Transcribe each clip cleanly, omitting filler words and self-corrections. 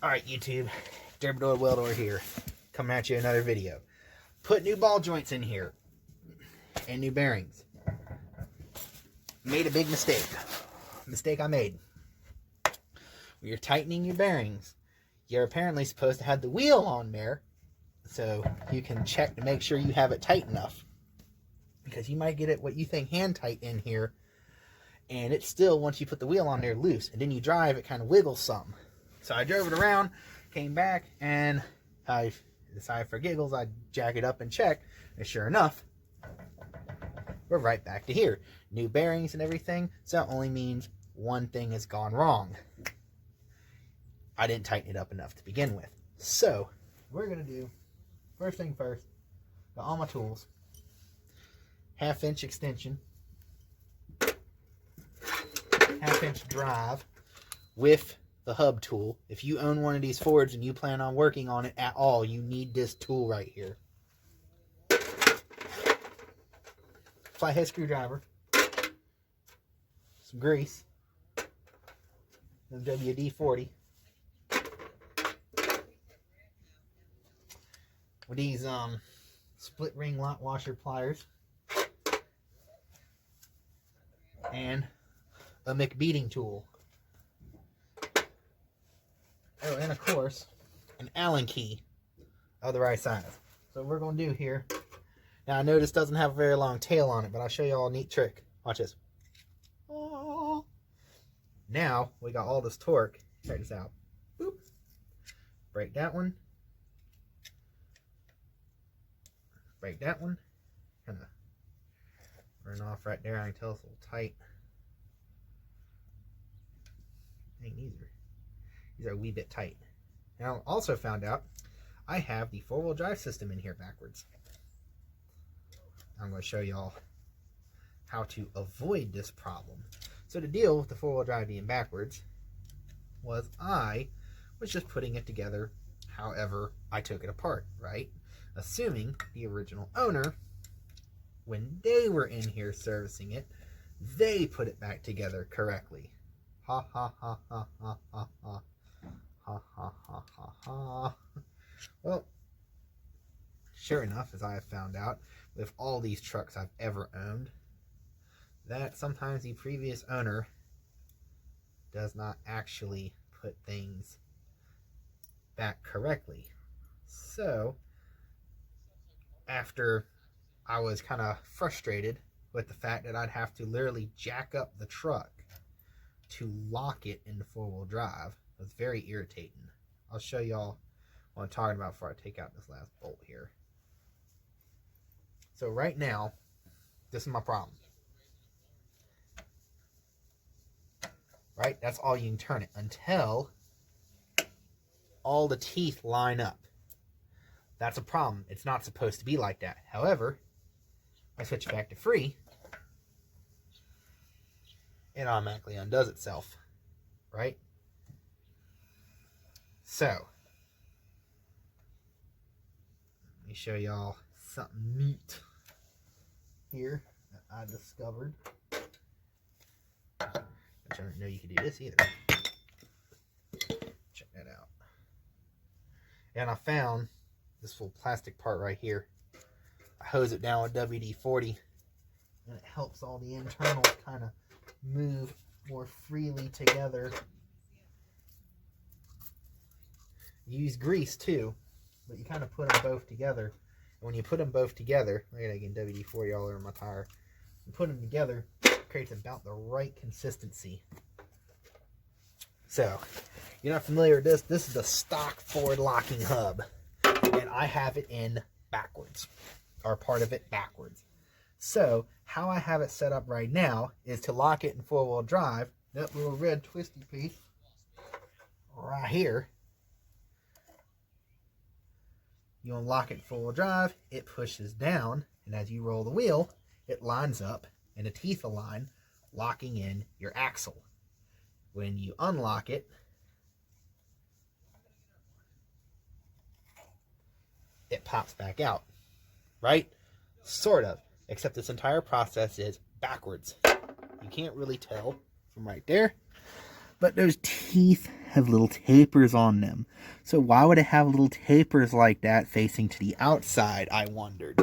Alright, YouTube, Derby Weldor here, coming at you another video. Put new ball joints in here, and new bearings. Made a big mistake I made. When you're tightening your bearings, you're apparently supposed to have the wheel on there, so you can check to make sure you have it tight enough. Because you might get it what you think hand tight in here, and it's still, once you put the wheel on there, loose. And then you drive, it kind of wiggles some. So I drove it around, came back, and I decided for giggles I'd jack it up and check. And sure enough, we're right back to here. New bearings and everything, so that only means one thing has gone wrong. I didn't tighten it up enough to begin with. So, we're going to do, first thing first, got all my tools. 1/2 inch extension. 1/2 inch drive with the hub tool. If you own one of these Fords and you plan on working on it at all, you need this tool right here. Flathead screwdriver, some grease, the WD-40. With these split ring lock washer pliers, and a McBeating tool. Oh, and of course, an Allen key of the right size. So what we're going to do here, now I know this doesn't have a very long tail on it, but I'll show you all a neat trick. Watch this. Oh. Now, we got all this torque. Check this out. Boop. Break that one. Break that one. Kind of run off right there. I can tell it's a little tight. Dang, these are a wee bit tight. Now, I also found out I have the 4-wheel drive system in here backwards. I'm going to show y'all how to avoid this problem. So to deal with the 4-wheel drive being backwards was I was just putting it together however I took it apart, right? Assuming the original owner, when they were in here servicing it, they put it back together correctly. Ha ha ha ha ha ha ha. Ha ha ha ha ha. Well, sure enough, as I have found out with all these trucks I've ever owned, that sometimes the previous owner does not actually put things back correctly. So, after I was kind of frustrated with the fact that I'd have to literally jack up the truck to lock it into 4-wheel drive, it was very irritating. I'll show y'all what I'm talking about before I take out this last bolt here. So right now, this is my problem. Right? That's all you can turn it until all the teeth line up. That's a problem. It's not supposed to be like that. However, I switch it back to free, it automatically undoes itself. Right? So, let me show y'all something neat here that I discovered. I didn't know you could do this either. Check that out. And I found this little plastic part right here. I hose it down with WD-40, and it helps all the internals kind of move more freely together. You use grease too, but you kind of put them both together. And when you put them both together, look at that again, WD-40 all over my tire. You put them together, it creates about the right consistency. So, you're not familiar with this? This is the stock Ford locking hub, and I have it in backwards, or part of it backwards. So, how I have it set up right now is to lock it in 4-wheel drive. That little red twisty piece right here. You unlock it in 4-wheel drive, it pushes down, and as you roll the wheel, it lines up, and the teeth align, locking in your axle. When you unlock it, it pops back out, right? Sort of, except this entire process is backwards. You can't really tell from right there, But those teeth have little tapers on them. So why would it have little tapers like that facing to the outside, I wondered.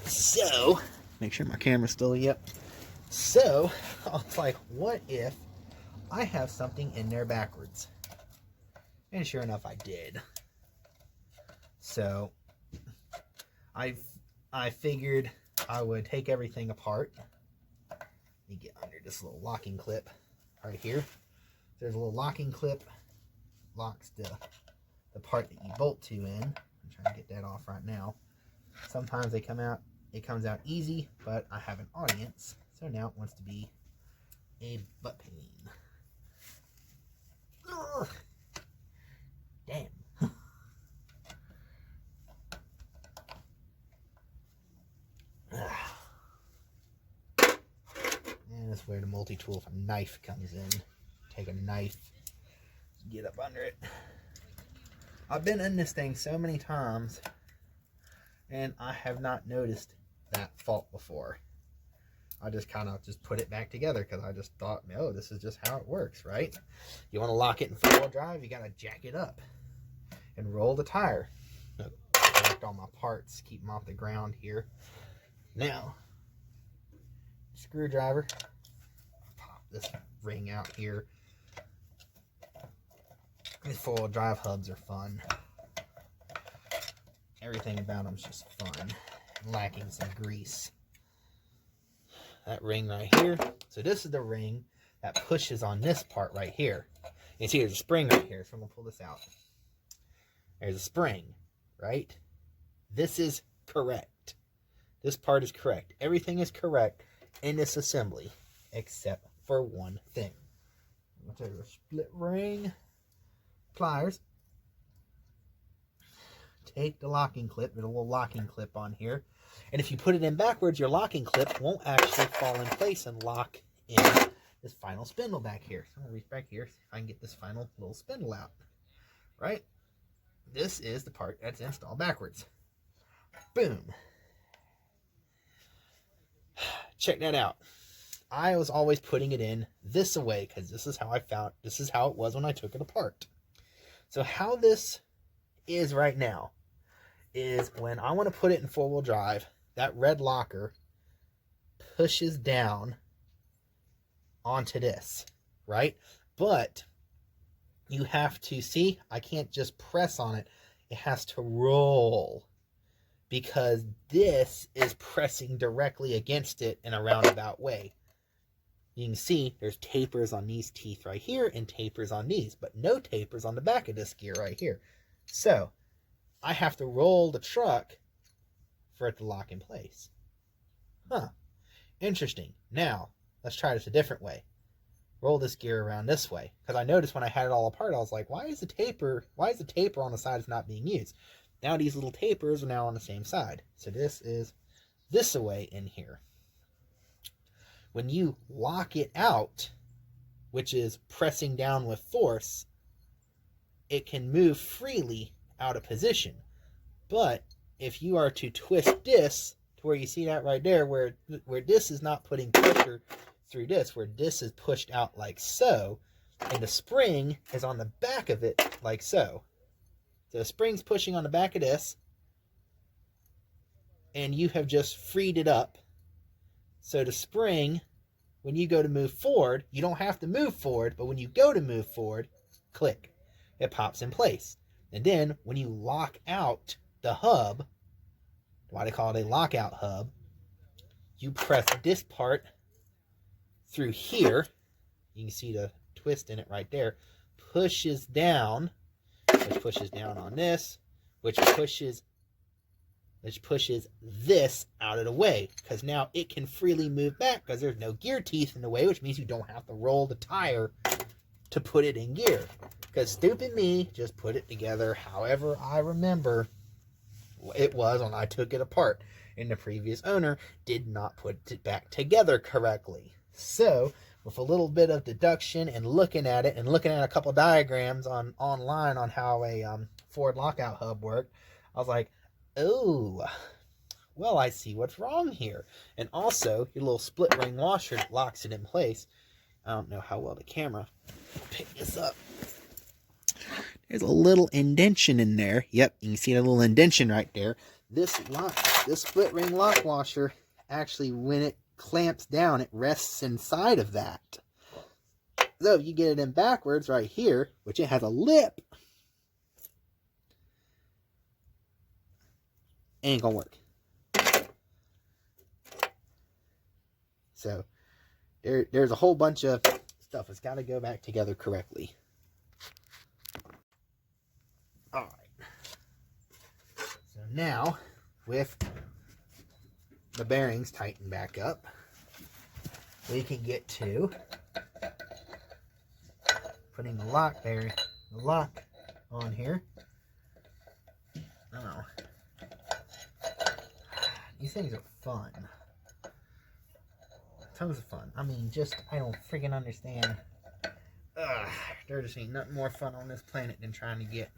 So, make sure my camera's still up. So, I was like, what if I have something in there backwards? And sure enough, I did. So, I figured I would take everything apart. Let me get under this little locking clip right here. There's a little locking clip, locks the part that you bolt to in. I'm trying to get that off right now. Sometimes it comes out easy, but I have an audience, so now it wants to be a butt pain. Ugh. Damn. And that's where the multi-tool for knife comes in. Take a knife, get up under it. I've been in this thing so many times, and I have not noticed that fault before. I just kind of put it back together because I just thought, oh, this is just how it works, right? You want to lock it in four-wheel drive, you got to jack it up and roll the tire. Collect all my parts, keep them off the ground here. Now, screwdriver, pop this ring out here. These four-wheel drive hubs are fun. Everything about them is just fun. Lacking some grease. That ring right here. So this is the ring that pushes on this part right here. You see there's a spring right here. So I'm going to pull this out. There's a spring, right? This is correct. This part is correct. Everything is correct in this assembly except for one thing. I'm going to take a split ring, pliers, take the locking clip, there's a little locking clip on here, and if you put it in backwards, your locking clip won't actually fall in place and lock in this final spindle back here. So I'm going to reach back here, see if I can get this final little spindle out. Right? This is the part that's installed backwards. Boom. Check that out. I was always putting it in this way because this is how it was when I took it apart. So how this is right now is when I want to put it in four-wheel drive, that red locker pushes down onto this, right? But you have to see, I can't just press on it. It has to roll because this is pressing directly against it in a roundabout way. You can see there's tapers on these teeth right here and tapers on these, but no tapers on the back of this gear right here. So I have to roll the truck for it to lock in place. Huh. Interesting. Now, let's try this a different way. Roll this gear around this way. Because I noticed when I had it all apart, I was like, why is the taper on the sides not being used? Now these little tapers are now on the same side. So this is this way in here. When you lock it out, which is pressing down with force, it can move freely out of position. But if you are to twist this to where you see that right there, where this is not putting pressure through this, where this is pushed out like so, and the spring is on the back of it like so. So the spring's pushing on the back of this, and you have just freed it up. So the spring, when you go to move forward, you don't have to move forward, but when you go to move forward, click, it pops in place. And then when you lock out the hub, why they call it a lockout hub, you press this part through here. You can see the twist in it right there. Pushes down, which pushes down on this, which pushes this out of the way, because now it can freely move back because there's no gear teeth in the way, which means you don't have to roll the tire to put it in gear. Because stupid me just put it together however I remember it was when I took it apart, and the previous owner did not put it back together correctly. So with a little bit of deduction and looking at it and looking at a couple diagrams online on how a Ford lockout hub worked, I was like, oh, well, I see what's wrong here. And also, your little split ring washer that locks it in place. I don't know how well the camera will pick this up. There's a little indentation in there. Yep, you can see a little indentation right there. This split ring lock washer, actually when it clamps down, it rests inside of that. So if you get it in backwards right here, which it has a lip, ain't gonna work. So there's a whole bunch of stuff. It's got to go back together correctly. All right. So now, with the bearings tightened back up, we can get to putting the lock on here. Oh, these things are fun. Tons of fun. I mean, I don't freaking understand. There just ain't nothing more fun on this planet than trying to get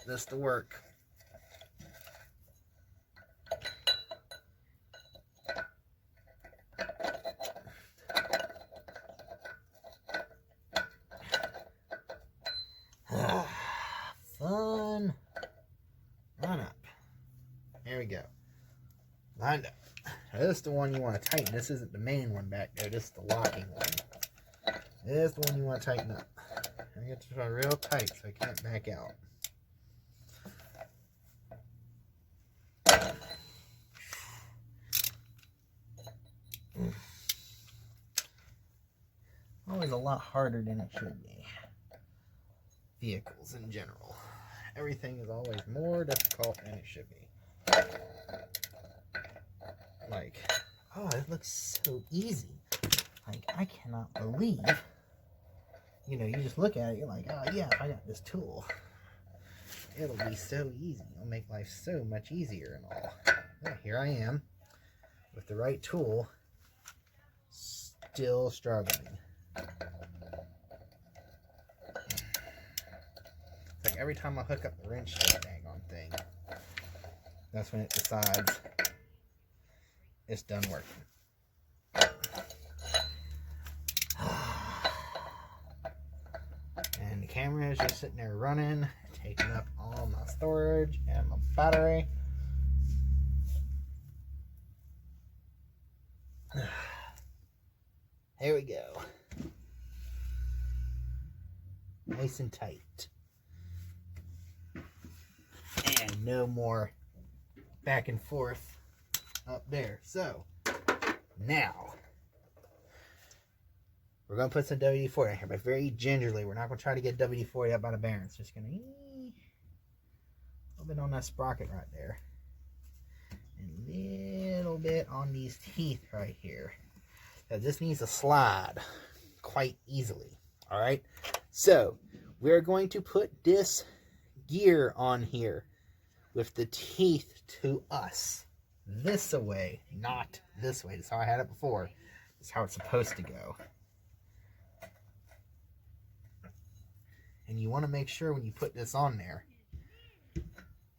this to work. Fun. Line up. There we go. Lined up. This is the one you want to tighten. This isn't the main one back there. This is the locking one. This is the one you want to tighten up. I get to try real tight so I can't back out. Always a lot harder than it should be. Vehicles in general. Everything is always more difficult than it should be. Like, oh, it looks so easy. Like, I cannot believe, you know, you just look at it, you're like, oh yeah, if I got this tool, it'll be so easy. It'll make life so much easier and all. But here I am, with the right tool, still struggling. It's like every time I hook up the wrench to the dang on thing, that's when it decides it's done working. And the camera is just sitting there running, taking up all my storage and my battery. Here we go. Nice and tight. And no more back and forth up there. So now we're going to put some WD-40 in here, but very gingerly. We're not going to try to get WD-40 up by the bearings. Just going to a little bit on that sprocket right there, and a little bit on these teeth right here. Now this needs to slide quite easily. All right, so we're going to put this gear on here with the teeth to us. This way, not this way. That's how I had it before. That's how it's supposed to go. And you want to make sure when you put this on there,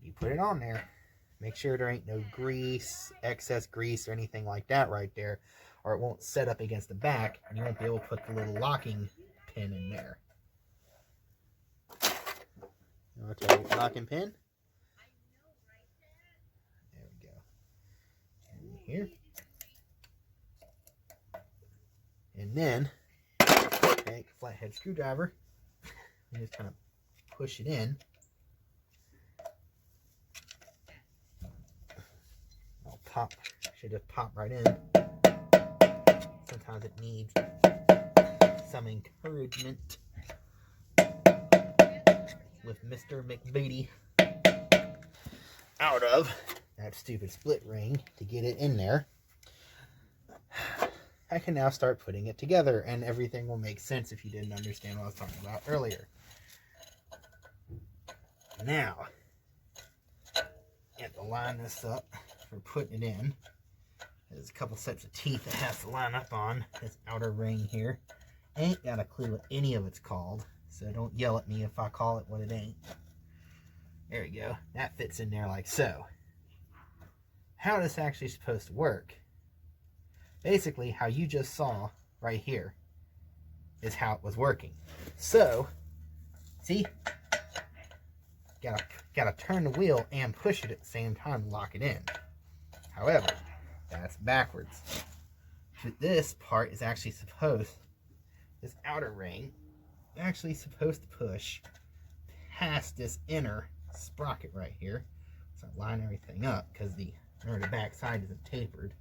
you put it on there, make sure there ain't no grease, excess grease or anything like that right there, or it won't set up against the back and you won't be able to put the little locking pin in there. You want to tell your locking pin? Here, and then take a flathead screwdriver and just kind of push it in. I'll pop, should just pop right in. Sometimes it needs some encouragement with Mr. McBeady out of that stupid split ring to get it in there. I can now start putting it together and everything will make sense if you didn't understand what I was talking about earlier. Now, you have to line this up for putting it in. There's a couple sets of teeth that has to line up on this outer ring here. I ain't got a clue what any of it's called, so don't yell at me if I call it what it ain't. There we go. That fits in there like so. How this actually supposed to work, basically how you just saw right here, is how it was working. So, see? Gotta turn the wheel and push it at the same time to lock it in. However, that's backwards. This part is actually supposed, this outer ring, actually supposed to push past this inner sprocket right here. So I line everything up because the back side isn't tapered.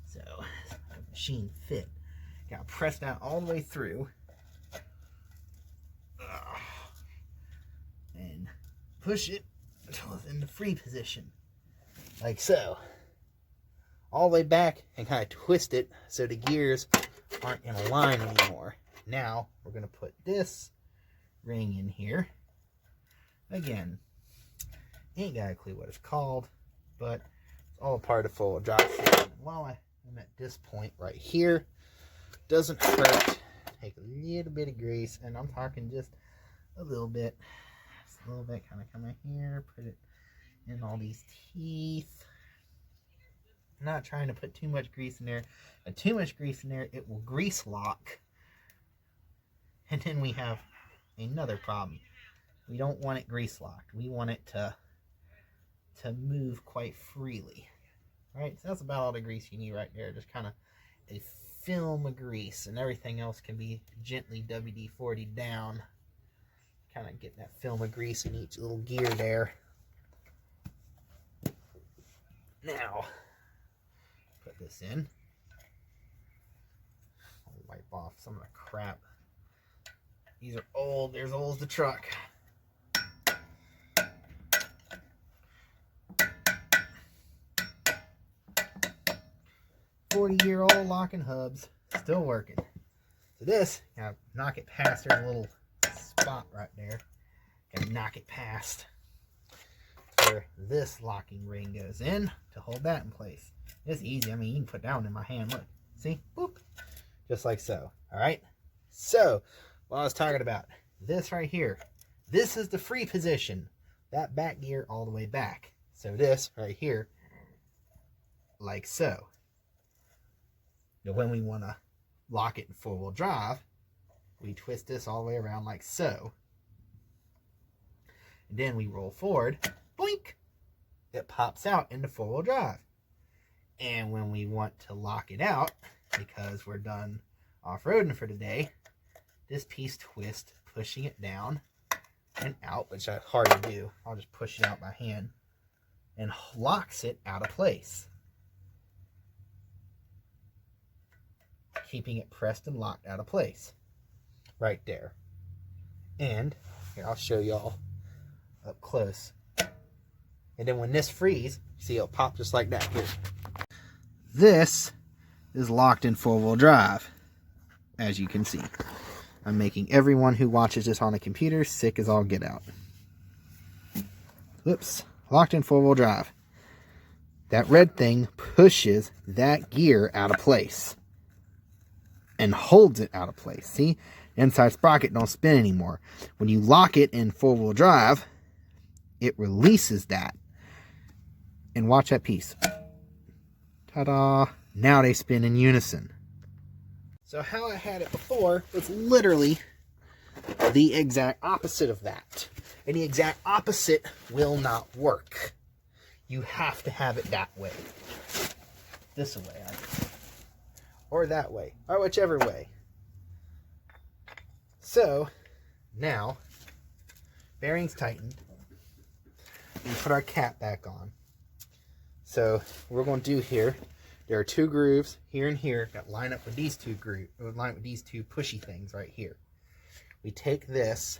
So the machine fit. Got to press that all the way through. And push it until it's in the free position. Like so. All the way back and kind of twist it so the gears aren't in a line anymore. Now we're going to put this ring in here. Again, ain't got a clue what it's called, but it's all part of full drive system. While I'm at this point right here, doesn't hurt. Take a little bit of grease, and I'm talking just a little bit. Just a little bit, kind of come in here, put it in all these teeth. I'm not trying to put too much grease in there. And too much grease in there, it will grease lock. And then we have another problem. We don't want it grease locked. We want it to move quite freely. Right? So that's about all the grease you need right there. Just kind of a film of grease, and everything else can be gently WD-40 down. Kind of get that film of grease in each little gear there. Now, put this in. I'll wipe off some of the crap. These are old. They're as old as the truck. "40-year-old locking hubs, still working." So this, gotta knock it past. There's a little spot right there. Gotta knock it past where this locking ring goes in to hold that in place. It's easy. I mean, you can put that one in my hand. Look, see, boop, just like so. All right. So, what I was talking about, this right here, this is the free position. That back gear all the way back. So this right here, like so. Now, when we want to lock it in four-wheel drive, we twist this all the way around like so. And then we roll forward, boink, it pops out into four-wheel drive. And when we want to lock it out, because we're done off-roading for today, this piece twists, pushing it down and out, which is hard to do. I'll just push it out by hand, and locks it out of place, keeping it pressed and locked out of place right there. And here, I'll show y'all up close. And then when this frees, see, it'll pop just like that here. This is locked in four-wheel drive, as you can see. I'm making everyone who watches this on a computer sick as all get out. Oops, locked in four-wheel drive. That red thing pushes that gear out of place and holds it out of place. See? Inside sprocket don't spin anymore. When you lock it in four-wheel drive, it releases that. And watch that piece. Ta-da! Now they spin in unison. So how I had it before was literally the exact opposite of that. And the exact opposite will not work. You have to have it that way. This way, or that way, or whichever way. So, now, bearings tightened. We put our cap back on. So, what we're going to do here, there are two grooves here and here that line up with these two grooves, line up with these two pushy things right here. We take this,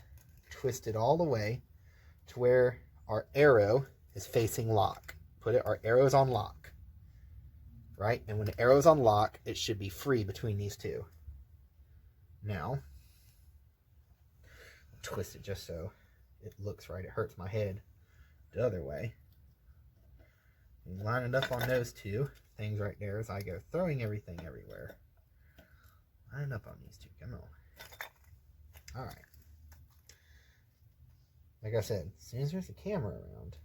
twist it all the way to where our arrow is facing lock. Our arrow's on lock. Right? And when the arrow's on lock, it should be free between these two. Now, twist it just so it looks right. It hurts my head the other way. And line it up on those two things right there as I go throwing everything everywhere. Line it up on these two. Come on. Alright. Like I said, as soon as there's a camera around,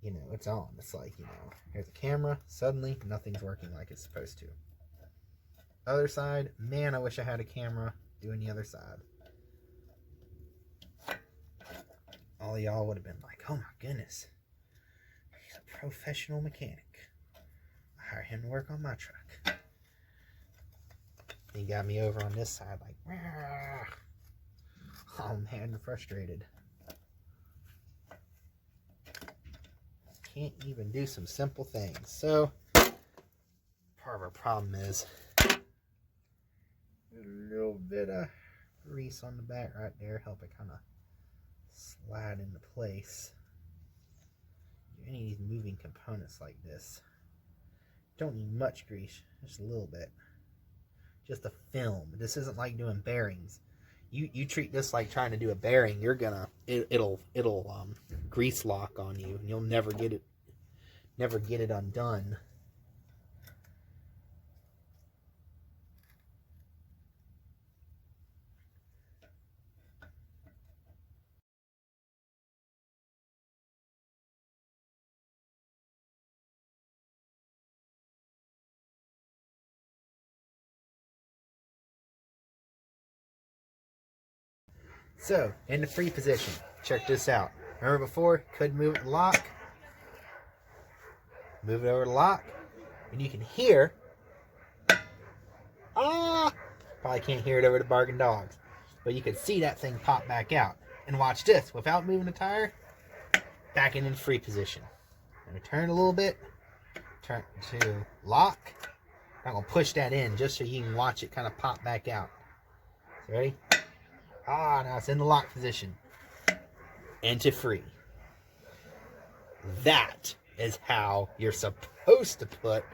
you know, it's on. It's like, you know, here's the camera, suddenly nothing's working like it's supposed to. Other side, man, I wish I had a camera doing the other side. All y'all would have been like, oh my goodness, he's a professional mechanic. I hire him to work on my truck. He got me over on this side like, rah. Oh man, I'm frustrated. Can't even do some simple things. So, part of our problem is a little bit of grease on the back right there, help it kind of slide into place. Any of these moving components like this don't need much grease, just a little bit. Just a film. This isn't like doing bearings. You treat this like trying to do a bearing, you're gonna it'll grease lock on you, and you'll never get it undone. So, in the free position, check this out. Remember before, couldn't move it to lock? Move it over to lock, and you can hear, probably can't hear it over the barking dogs, but you can see that thing pop back out. And watch this, without moving the tire, back in free position. I'm going to turn a little bit, turn to lock. I'm going to push that in just so you can watch it kind of pop back out. So ready? Now it's in the lock position. Into free. That is how you're supposed to put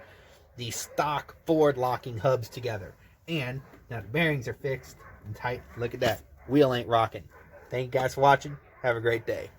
the stock forward locking hubs together. And now the bearings are fixed and tight. Look at that. Wheel ain't rocking. Thank you guys for watching. Have a great day.